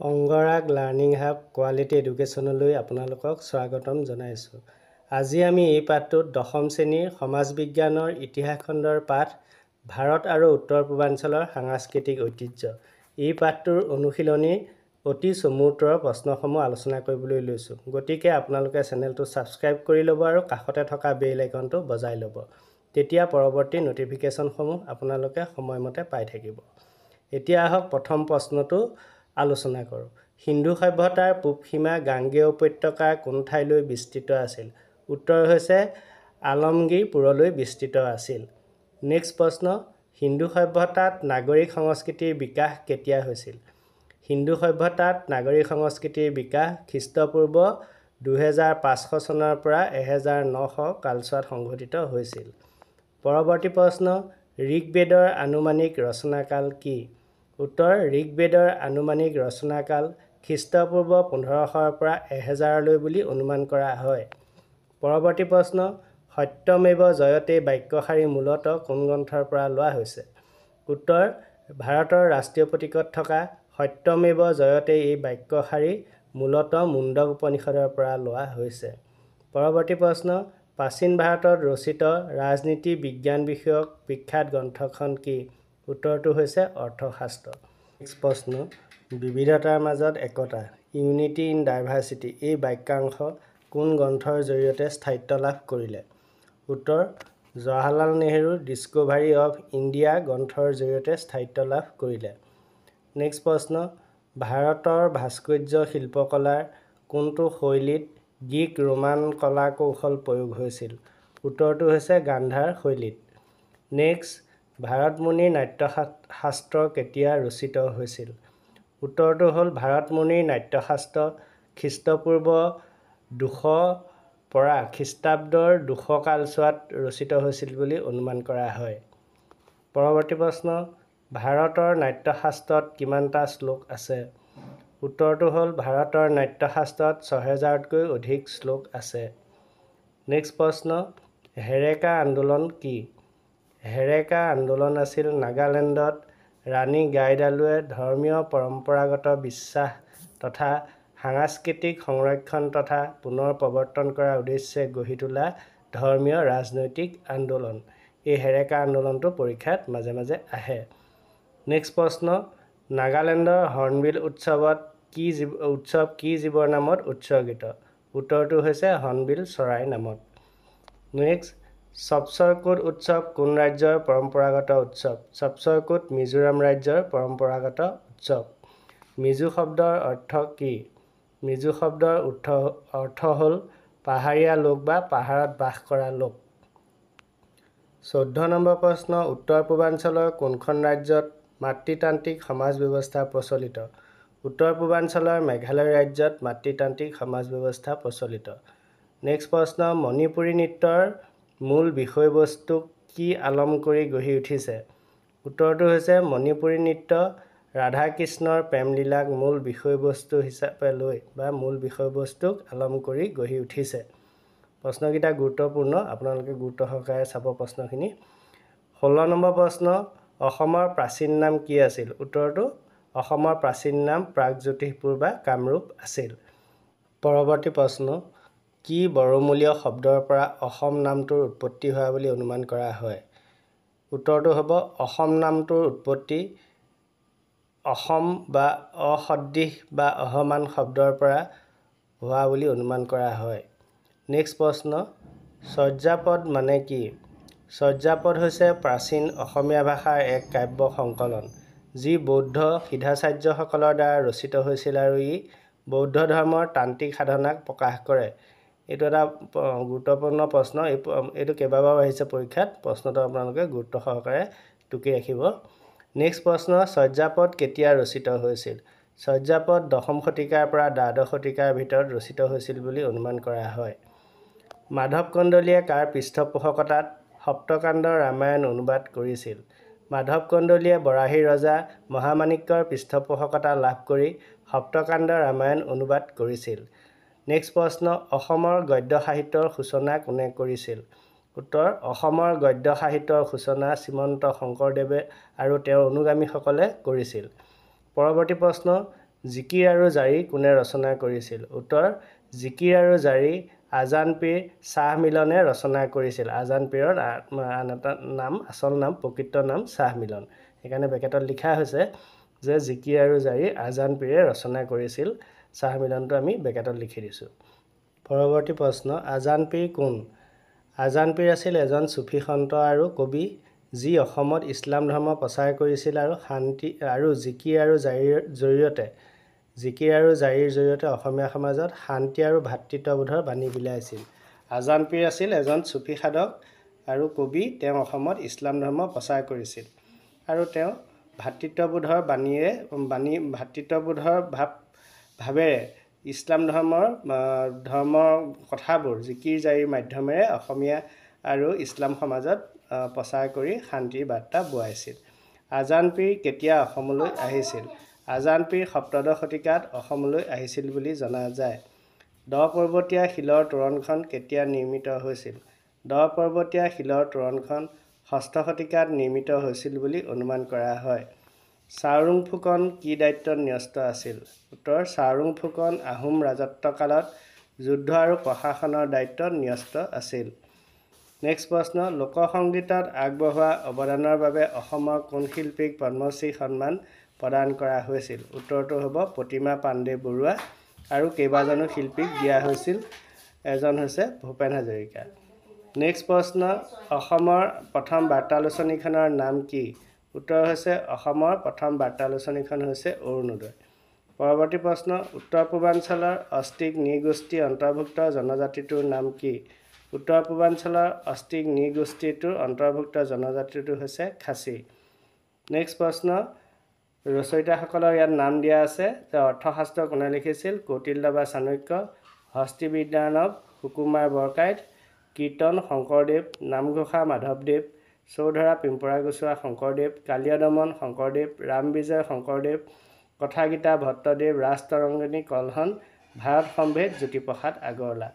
Angaraag learning hub quality এডুকেশ্যনলৈ আপোনালোকক স্বাগতম জনাইছোঁ। আজি আমি এই পাঠটোত দশম শ্ৰেণীৰ সমাজ বিজ্ঞানৰ ইতিহাস খণ্ডৰ পাঠ ভাৰত আৰু উত্তৰ পূৰ্বাঞ্চলৰ সাংস্কৃতিক ঐতিহ্য। এই পাঠটোৰ অনুশীলনীৰ অতি চমুতৰ প্ৰশ্নসমূহ আলোচনা কৰিবলৈ লৈছোঁ। গতিকে আপোনালোকে চেনেলটো ছাবস্ক্ৰাইব কৰি ল'ব আৰু কাষতে থকা বেল আইকনটো বজাই ল'ব। তেতিয়া পৰৱৰ্তী নটিফিকেশ্যনসমূহ আপোনালোকে সময়মতে পাই থাকিব। এতিয়া আহক প্ৰথম প্ৰশ্নটো আলোচনা কৰোঁ। সিন্ধু সভ্যতাৰ পূব সীমা গাঙ্গেয় উপত্যকাৰ কোন ঠাইলৈ বিস্তৃত আছিল? উত্তৰ হৈছে আলমগীৰপুৰলৈ বিস্তৃত আছিল। নেক্সট প্ৰশ্ন, সিন্ধু সভ্যতাত নাগৰিক সংস্কৃতিৰ বিকাশ কেতিয়া হৈছিল? সিন্ধু সভ্যতাত নাগৰিক সংস্কৃতিৰ বিকাশ খ্ৰীষ্টপূৰ্ব 2500 চনৰ পৰা 1900 কালছোৱাত সংঘটিত হৈছিল। পৰৱৰ্তী প্ৰশ্ন, ঋগ্বেদৰ আনুমানিক ৰচনাকাল কি? উত্তৰ, ঋগ্বেদৰ আনুমানিক ৰচনাকাল খ্ৰীষ্টপূৰ্ব 1500 পৰা 1000 বুলি অনুমান কৰা হয়। পৰৱৰ্তী প্ৰশ্ন, সত্যমেৱ জয়তে বাক্যশাৰী মূলতঃ কোন গ্ৰন্থৰ পৰা লোৱা হৈছে? উত্তৰ, ভাৰতৰ ৰাষ্ট্ৰীয় প্ৰতীকত থকা সত্যমেৱ জয়তে এই বাক্যশাৰী মূলতঃ মুণ্ডক উপনিষদৰ পৰা লোৱা হৈছে। পৰৱৰ্তী প্ৰশ্ন, প্ৰাচীন ভাৰতত ৰচিত ৰাজনীতি বিজ্ঞান বিষয়ক বিখ্যাত গ্ৰন্থখন কি? উত্তৰটো হৈছে অৰ্থশাস্ত্ৰ। নেক্সট প্ৰশ্ন, বিবিধতাৰ মাজত একতা ইউনিটি ইন ডাইভাৰ্চিটি এই বাক্যাংশ কোন গ্ৰন্থৰ জৰিয়তে স্থায়িত্ব লাভ কৰিলে? উত্তৰ, জৱাহৰলাল নেহৰুৰ ডিস্কভাৰী অৱ ইণ্ডিয়া গ্ৰন্থৰ জৰিয়তে স্থায়িত্ব লাভ কৰিলে। নেক্সট প্ৰশ্ন, ভাৰতৰ ভাস্কৰ্য শিল্পকলাৰ কোনটো শৈলীত গ্ৰীক ৰোমান কলা কৌশল প্ৰয়োগ হৈছিল? উত্তৰটো হৈছে গান্ধাৰ শৈলীত। নেক্সট, ভাৰতমুনিৰ নাট্যশাস্ত্ৰ কেতিয়া ৰচিত হৈছিল? উত্তৰটো হ'ল ভাৰতমুনিৰ নাট্যশাস্ত্ৰ খ্ৰীষ্টপূৰ্ব 200 পৰা খ্ৰীষ্টাব্দৰ 200 কালছোৱাত ৰচিত হৈছিল বুলি অনুমান কৰা হয়। পৰৱৰ্তী প্ৰশ্ন, ভাৰতৰ নাট্যশাস্ত্ৰত কিমানটা শ্লোক আছে? উত্তৰটো হ'ল ভাৰতৰ নাট্যশাস্ত্ৰত 6000তকৈ অধিক শ্লোক আছে। নেক্সট প্ৰশ্ন, হেৰেকা আন্দোলন কি? হেৰেকা আন্দোলন আছিল নাগালেণ্ডত ৰাণী গাইডালুৱে ধৰ্মীয় পৰম্পৰাগত বিশ্বাস তথা সাংস্কৃতিক সংৰক্ষণ তথা পুনৰ প্ৰৱৰ্তন কৰাৰ উদ্দেশ্যে গঢ়ি তোলা ধৰ্মীয় ৰাজনৈতিক আন্দোলন। এই হেৰেকা আন্দোলনটো পৰীক্ষাত মাজে মাজে আহে। নেক্সট প্ৰশ্ন, নাগালেণ্ডৰ হৰ্ণবিল উৎসৱ কি জীৱৰ নামত উৎসৰ্গিত? উত্তৰটো হৈছে হৰ্ণবিল চৰাইৰ নামত। নেক্সট, চপচৰকুট উৎসৱ কোন ৰাজ্যৰ পৰম্পৰাগত উৎসৱ? চপচৰকুট মিজোৰাম ৰাজ্যৰ পৰম্পৰাগত উৎসৱ। মিজো শব্দৰ অৰ্থ কি? মিজো শব্দৰ অৰ্থ হ'ল পাহাৰীয়া লোক বা পাহাৰত বাস কৰা লোক। 14 নম্বৰ প্ৰশ্ন, উত্তৰ পূৰ্বাঞ্চলৰ কোনখন ৰাজ্যত মাতৃতান্ত্ৰিক সমাজ ব্যৱস্থা প্ৰচলিত? উত্তৰ পূৰ্বাঞ্চলৰ মেঘালয় ৰাজ্যত মাতৃতান্ত্ৰিক সমাজ ব্যৱস্থা প্ৰচলিত। নেক্সট প্ৰশ্ন, মণিপুৰী নৃত্যৰ মূল বিষয়বস্তুক কি আলম কৰি গঢ়ি উঠিছে? উত্তৰটো হৈছে মণিপুৰী নৃত্য ৰাধা কৃষ্ণৰ প্ৰেমলীলাক মূল বিষয়বস্তু হিচাপে লৈ বা মূল বিষয়বস্তুক আলম কৰি গঢ়ি উঠিছে। প্ৰশ্নকেইটা গুৰুত্বপূৰ্ণ, আপোনালোকে গুৰুত্ব সহকাৰে চাব প্ৰশ্নখিনি। 16 নম্বৰ প্ৰশ্ন, অসমৰ প্ৰাচীন নাম কি আছিল? উত্তৰটো, অসমৰ প্ৰাচীন নাম প্ৰাগজ্যোতিষপুৰ বা কামৰূপ আছিল। পৰৱৰ্তী প্ৰশ্ন, কি বড়োমূলীয় শব্দৰ পৰা অসম নামটোৰ উৎপত্তি হোৱা বুলি অনুমান কৰা হয়? উত্তৰটো হ'ব অসম নামটোৰ উৎপত্তি অসম বা অসদৃশ বা অসমান শব্দৰ পৰা হোৱা বুলি অনুমান কৰা হয়। নেক্সট প্ৰশ্ন, চৰ্যাপদ মানে কি? চৰ্যাপদ হৈছে প্ৰাচীন অসমীয়া ভাষাৰ এক কাব্য সংকলন যি বৌদ্ধ সিদ্ধাচাৰ্যসকলৰ দ্বাৰা ৰচিত হৈছিল আৰু ই বৌদ্ধ ধৰ্মৰ তান্ত্ৰিক সাধনাক প্ৰকাশ কৰে। এইটো এটা গুৰুত্বপূৰ্ণ প্ৰশ্ন, এইটো কেইবাবাৰো আহিছে পৰীক্ষাত। প্ৰশ্নটো আপোনালোকে গুৰুত্ব সহকাৰে টুকি ৰাখিব। নেক্সট প্ৰশ্ন, চৰ্যাপদ কেতিয়া ৰচিত হৈছিল? চৰ্যাপদ 10ম শতিকাৰ পৰা 12শ শতিকাৰ ভিতৰত ৰচিত হৈছিল বুলি অনুমান কৰা হয়। মাধৱ কন্দলীয়ে কাৰ পৃষ্ঠপোষকতাত সপ্তকাণ্ড ৰামায়ণ অনুবাদ কৰিছিল? মাধৱ কন্দলীয়ে বৰাহী ৰজা মহামাণিক্যৰ পৃষ্ঠপোষকতা লাভ কৰি সপ্তকাণ্ড ৰামায়ণ অনুবাদ কৰিছিল। নেক্সট প্ৰশ্ন, অসমৰ গদ্য সাহিত্যৰ সূচনা কোনে কৰিছিল? উত্তৰ, অসমৰ গদ্য সাহিত্যৰ সূচনা শ্ৰীমন্ত শংকৰদেৱে আৰু তেওঁৰ অনুগামীসকলে কৰিছিল। পৰৱৰ্তী প্ৰশ্ন, জিকিৰ আৰু জাৰি কোনে ৰচনা কৰিছিল? উত্তৰ জিকিৰ আৰু জাৰি আজান পীৰ শ্বাহ মিলনে ৰচনা কৰিছিল। আজান পীৰৰ আন এটা নাম, আচল নাম, প্ৰকৃত নাম শ্বাহ মিলন। সেইকাৰণে ব্ৰেকেটত লিখা হৈছে যে জিকিৰ আৰু জাৰি আজান পীৰে ৰচনা কৰিছিল। শ্বাহ মিলনটো আমি ব্ৰেকেটত লিখি দিছোঁ। পৰৱৰ্তী প্ৰশ্ন, আজান পীৰ কোন? আজান পীৰ আছিল এজন চুফী সন্ত আৰু কবি যি অসমত ইছলাম ধৰ্ম প্ৰচাৰ কৰিছিল আৰু শান্তি আৰু জিকিৰ আৰু জাৰিৰ জৰিয়তে অসমীয়া সমাজত শান্তি আৰু ভাতৃত্ববোধৰ বাণী বিলাইছিল। আজান পীৰ আছিল এজন চুফী সাধক আৰু কবি। তেওঁ অসমত ইছলাম ধৰ্ম প্ৰচাৰ কৰিছিল আৰু তেওঁ ভাতৃত্ববোধৰ ভাৱেৰে ইছলাম ধৰ্মৰ কথাবোৰ জিকিৰ জাৰিৰ মাধ্যমেৰে অসমীয়া আৰু ইছলাম সমাজত প্ৰচাৰ কৰি শান্তিৰ বাৰ্তা বোৱাইছিল। আজান পীৰ কেতিয়া অসমলৈ আহিছিল? আজান পীৰ সপ্তদশ শতিকাত অসমলৈ আহিছিল বুলি জনা যায়। 10 পৰ্বতীয়া শিলৰ তোৰণখন কেতিয়া নিৰ্মিত হৈছিল? 10 পৰ্বতীয়া শিলৰ তোৰণখন 6ষ্ঠ শতিকাত নিৰ্মিত হৈছিল বুলি অনুমান কৰা হয়। চাওলুং ফুকন কি দায়িত্বত ন্যস্ত আছিল? উত্তৰ চাওলুং ফুকন আহোম ৰাজত্বকালত যুদ্ধ আৰু প্ৰশাসনৰ দায়িত্বত ন্যস্ত আছিল। নেক্সট প্ৰশ্ন, লোকসংগীতত আগবঢ়োৱা অৱদানৰ বাবে অসমৰ কোন শিল্পীক পদ্মশ্ৰী সন্মান প্ৰদান কৰা হৈছিল? উত্তৰটো হ'ব প্ৰতিমা পাণ্ডে বৰুৱা আৰু কেইবাজনো শিল্পীক দিয়া হৈছিল। এজন হৈছে ভূপেন হাজৰিকা। নেক্সট প্ৰশ্ন, অসমৰ প্ৰথম বাৰ্তালোচনীখনৰ নাম কি? উত্তৰ হৈছে অসমৰ প্ৰথম বাৰ্তালোচনীখন হৈছে অৰুণোদয়। পৰৱৰ্তী প্ৰশ্ন, উত্তৰ পূৰ্বাঞ্চলৰ অষ্ট্ৰিক নৃগোষ্ঠী অন্তৰ্ভুক্ত জনজাতিটোৰ নাম কি? উত্তৰ পূৰ্বাঞ্চলৰ অষ্ট্ৰিক নৃগোষ্ঠীটোৰ অন্তৰ্ভুক্ত জনজাতিটো হৈছে খাচী। নেক্সট প্ৰশ্ন, ৰচয়িতাসকলৰ ইয়াত নাম দিয়া আছে যে অৰ্থশাস্ত্ৰ কোনে লিখিছিল? কৌটিল্য বা চাণক্য, হস্তিবিদ্যাৰ্ণৱ সুকুমাৰ বৰকাইত, কীৰ্তন শংকৰদেৱ, নামঘোষা মাধৱদেৱ, চৌধৰা পিম্পৰাগুচোৱা শংকৰদেৱ, কালীয় দমন শংকৰদেৱ, ৰামবিজয় শংকৰদেৱ, কথাগীতা ভট্টদেৱ, ৰাজতৰংগিনী কলহন, ভাৰত সম্ভেদ জ্যোতিপ্ৰসাদ আগৰৱালা।